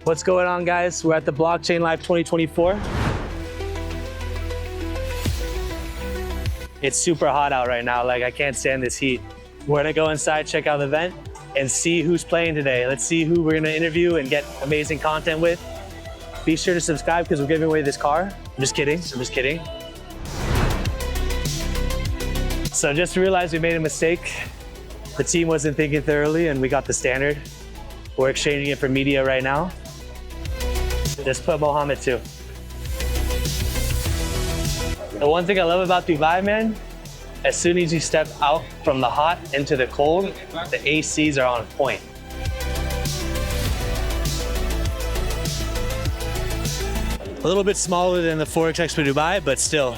What's going on, guys? We're at the Blockchain Live 2024. It's super hot out right now. Like, I can't stand this heat. We're gonna go inside, check out the event, and see who's playing today. Let's see who we're gonna interview and get amazing content with. Be sure to subscribe because we're giving away this car. I'm just kidding. So just realized we made a mistake. The team wasn't thinking thoroughly and we got the standard. We're exchanging it for media right now. Just put Mohammed too. The one thing I love about Dubai, man, as soon as you step out from the hot into the cold, the ACs are on point. A little bit smaller than the Forex Expo Dubai, but still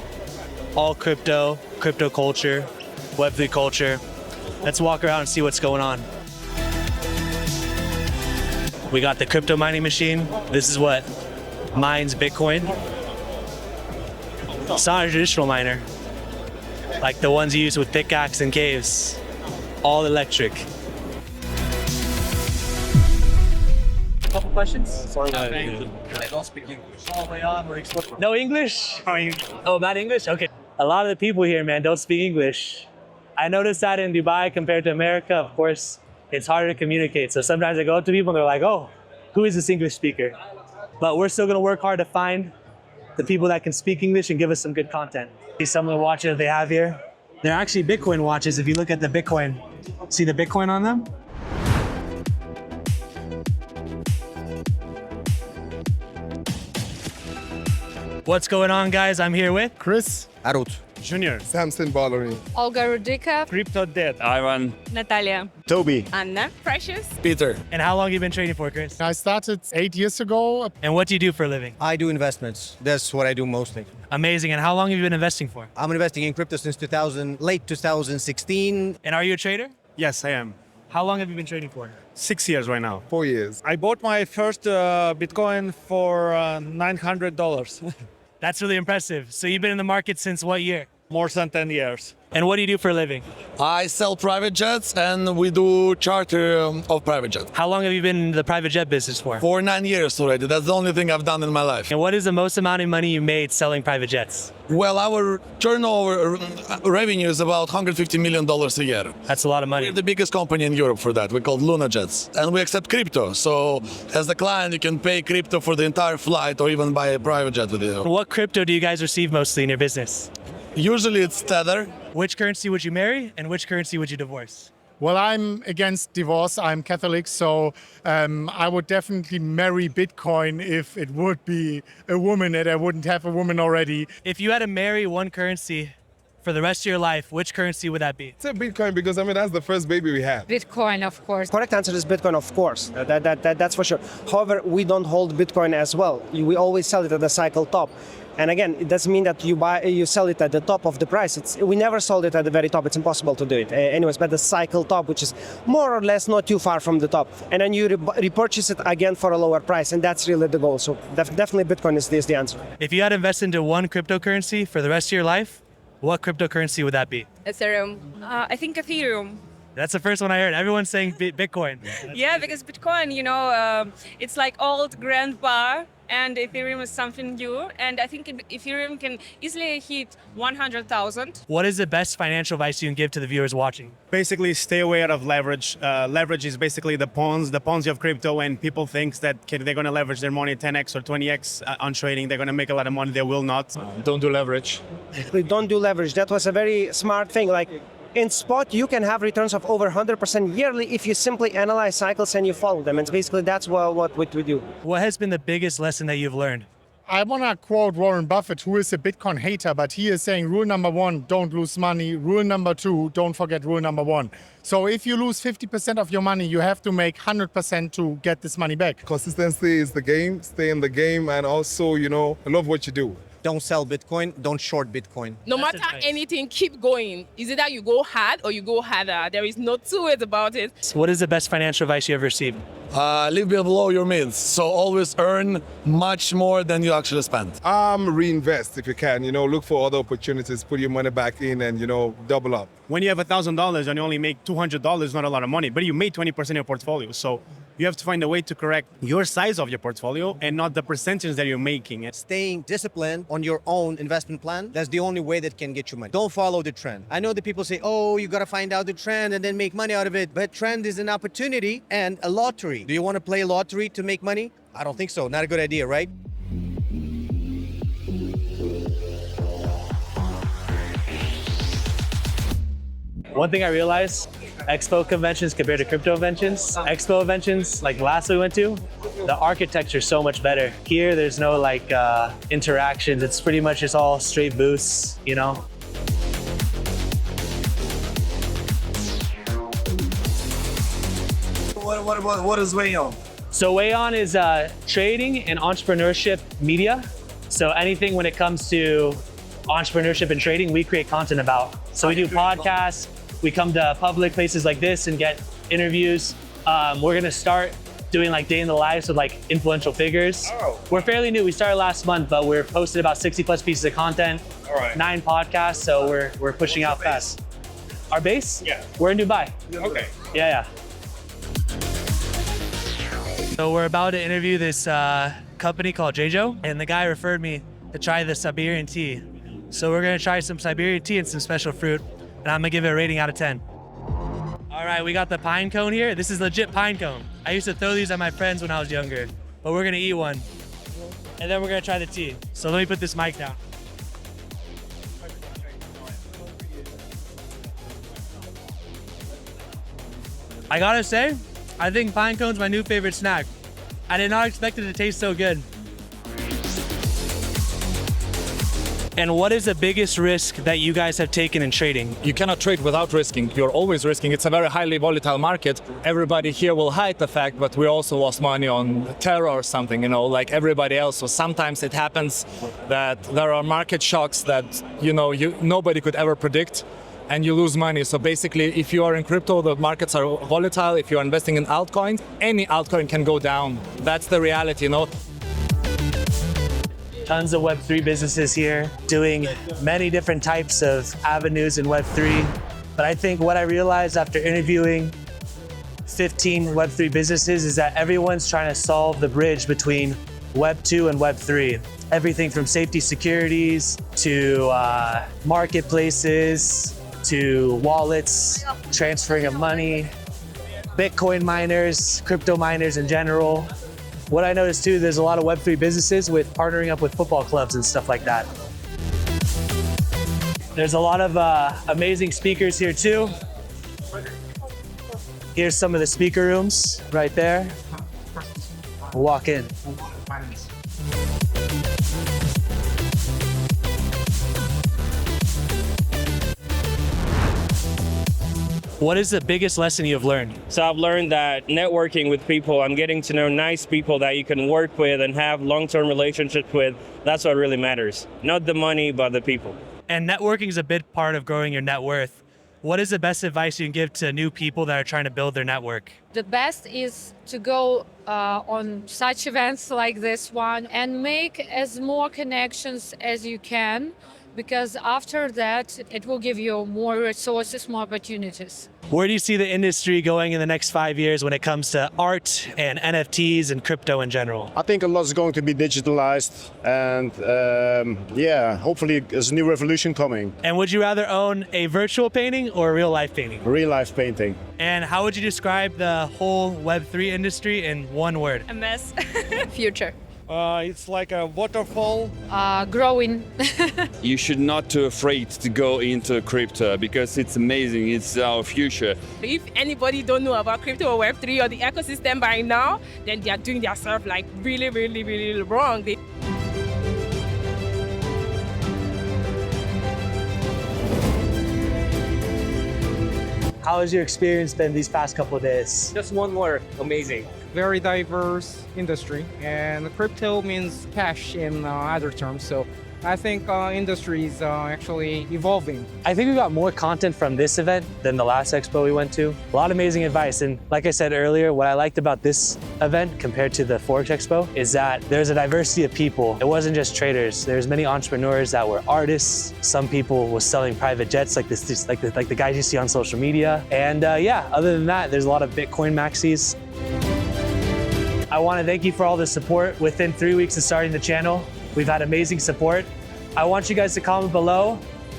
all crypto culture, Web3 culture. Let's walk around and see what's going on. We got the crypto mining machine. This is what mines Bitcoin. It's not a traditional miner, like the ones you use with pickaxe in caves. All electric. Couple questions? I don't speak English. All the way on, we're exploring. No English? Oh, not English? Okay. A lot of the people here, man, don't speak English. I noticed that in Dubai compared to America, of course, it's harder to communicate. So sometimes I go up to people and they're like, oh, who is this English speaker? But we're still gonna work hard to find the people that can speak English and give us some good content. See some of the watches that they have here. They're actually Bitcoin watches. If you look at the Bitcoin, see the Bitcoin on them? What's going on, guys? I'm here with Chris, Arut, Junior, Samson Ballery. Olga Rudica, Crypto Dead, Ivan, Natalia, Toby, Anna, Precious. Peter. And how long have you been trading for, Chris? I started 8 years ago. And what do you do for a living? I do investments. That's what I do mostly. Amazing. And how long have you been investing for? I'm investing in crypto since late 2016. And are you a trader? Yes, I am. How long have you been trading for? 6 years right now. 4 years. I bought my first Bitcoin for $900. That's really impressive. So you've been in the market since what year? More than 10 years. And what do you do for a living? I sell private jets and we do charter of private jets. How long have you been in the private jet business for? For 9 years already. That's the only thing I've done in my life. And what is the most amount of money you made selling private jets? Well, our turnover revenue is about $150 million a year. That's a lot of money. We're the biggest company in Europe for that. We're called Luna Jets. And we accept crypto. So as the client, you can pay crypto for the entire flight or even buy a private jet with you. What crypto do you guys receive mostly in your business? Usually it's Tether. Which currency would you marry and which currency would you divorce? Well, I'm against divorce. I'm Catholic, so I would definitely marry Bitcoin if it would be a woman and I wouldn't have a woman already. If you had to marry one currency for the rest of your life, which currency would that be? It's a Bitcoin because, I mean, that's the first baby we had. Bitcoin, of course. Correct answer is Bitcoin, of course. That's for sure. However, we don't hold Bitcoin as well. We always sell it at the cycle top. And again, it doesn't mean that you sell it at the top of the price. We never sold it at the very top. It's impossible to do it. Anyways, but the cycle top, which is more or less not too far from the top. And then you repurchase it again for a lower price. And that's really the goal. So definitely Bitcoin is the answer. If you had to invest into one cryptocurrency for the rest of your life, what cryptocurrency would that be? Ethereum. I think Ethereum. That's the first one I heard. Everyone's saying Bitcoin. Yeah, because Bitcoin, it's like old grandpa, and Ethereum is something new. And I think Ethereum can easily hit 100,000. What is the best financial advice you can give to the viewers watching? Basically, stay aware of leverage. Leverage is basically the Ponzi of crypto. When people think that they're going to leverage their money 10x or 20x on trading, they're going to make a lot of money. They will not. Don't do leverage. Don't do leverage. That was a very smart thing. Like in spot, you can have returns of over 100% yearly if you simply analyze cycles and you follow them. And basically, that's what we do. What has been the biggest lesson that you've learned? I want to quote Warren Buffett, who is a Bitcoin hater, but he is saying rule number 1, don't lose money. Rule number 2, don't forget rule number 1. So if you lose 50% of your money, you have to make 100% to get this money back. Consistency is the game, stay in the game, and also, love what you do. Don't sell Bitcoin, don't short Bitcoin. No That's matter advice. anything, keep going. Is it that you go hard or you go harder? There is no two ways about it. So what is the best financial advice you ever received? Live below your means. So always earn much more than you actually spend. Reinvest if you can, look for other opportunities, put your money back in and, double up. When you have $1,000 and you only make $200, not a lot of money, but you made 20% of your portfolio. So You have to find a way to correct your size of your portfolio and not the percentage that you're making. Staying disciplined on your own investment plan, that's the only way that can get you money. Don't follow the trend. I know that people say, oh, you got to find out the trend and then make money out of it. But trend is an opportunity and a lottery. Do you want to play lottery to make money? I don't think so. Not a good idea, right? One thing I realized, expo conventions compared to crypto conventions, expo conventions, like the last we went to, the architecture is so much better. Here, there's no like interactions. It's pretty much just all straight booths, you know? What is Wayon? So Wayon is trading and entrepreneurship media. So anything when it comes to entrepreneurship and trading, we create content about. So we do podcasts, we come to public places like this and get interviews. We're gonna start doing like day in the lives with like influential figures. Oh. We're fairly new, we started last month, but we're posted about 60 plus pieces of content, All right. 9 podcasts, so we're pushing out fast. Our base? Yeah. We're in Dubai. Okay. Yeah. So we're about to interview this company called Jejo, and the guy referred me to try the Siberian tea. So we're gonna try some Siberian tea and some special fruit, and I'm gonna give it a rating out of 10. All right, we got the pine cone here. This is legit pine cone. I used to throw these at my friends when I was younger, but we're gonna eat one. And then we're gonna try the tea. So let me put this mic down. I gotta say, I think pine cone's my new favorite snack. I did not expect it to taste so good. And what is the biggest risk that you guys have taken in trading? You cannot trade without risking. You're always risking. It's a very highly volatile market. Everybody here will hide the fact, but we also lost money on terror or something, you know, like everybody else. So sometimes it happens that there are market shocks that, nobody could ever predict, and you lose money. So basically, if you are in crypto, the markets are volatile. If you are investing in altcoins, any altcoin can go down. That's the reality, Tons of Web3 businesses here doing many different types of avenues in Web3. But I think what I realized after interviewing 15 Web3 businesses is that everyone's trying to solve the bridge between Web2 and Web3. Everything from safety securities to marketplaces to wallets, transferring of money, Bitcoin miners, crypto miners in general. What I noticed too, there's a lot of Web3 businesses with partnering up with football clubs and stuff like that. There's a lot of amazing speakers here too. Here's some of the speaker rooms right there. We'll walk in. What is the biggest lesson you've learned? So I've learned that networking with people and getting to know nice people that you can work with and have long-term relationships with, that's what really matters. Not the money, but the people. And networking is a big part of growing your net worth. What is the best advice you can give to new people that are trying to build their network? The best is to go on such events like this one and make as more connections as you can, because after that, it will give you more resources, more opportunities. Where do you see the industry going in the next 5 years when it comes to art and NFTs and crypto in general? I think a lot is going to be digitalized, and hopefully there's a new revolution coming. And would you rather own a virtual painting or a real life painting? Real life painting. And how would you describe the whole Web3 industry in one word? A mess. Future. It's like a waterfall. Growing. You should not be afraid to go into crypto because it's amazing. It's our future. If anybody don't know about crypto or Web3 or the ecosystem by now, then they are doing their stuff like really, really, really wrong. How has your experience been these past couple of days? Just one word, amazing. Very diverse industry, and crypto means cash in other terms. So I think industry is actually evolving. I think we got more content from this event than the last expo we went to. A lot of amazing advice. And like I said earlier, what I liked about this event compared to the Forex Expo is that there's a diversity of people. It wasn't just traders. There's many entrepreneurs that were artists. Some people were selling private jets like the guys you see on social media. And other than that, there's a lot of Bitcoin maxis. I want to thank you for all the support. Within 3 weeks of starting the channel, we've had amazing support. I want you guys to comment below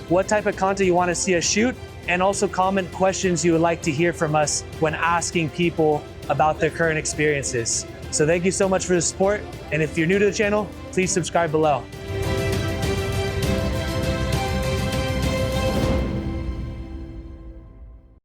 what type of content you want to see us shoot, and also comment questions you would like to hear from us when asking people about their current experiences. So thank you so much for the support. And if you're new to the channel, please subscribe below.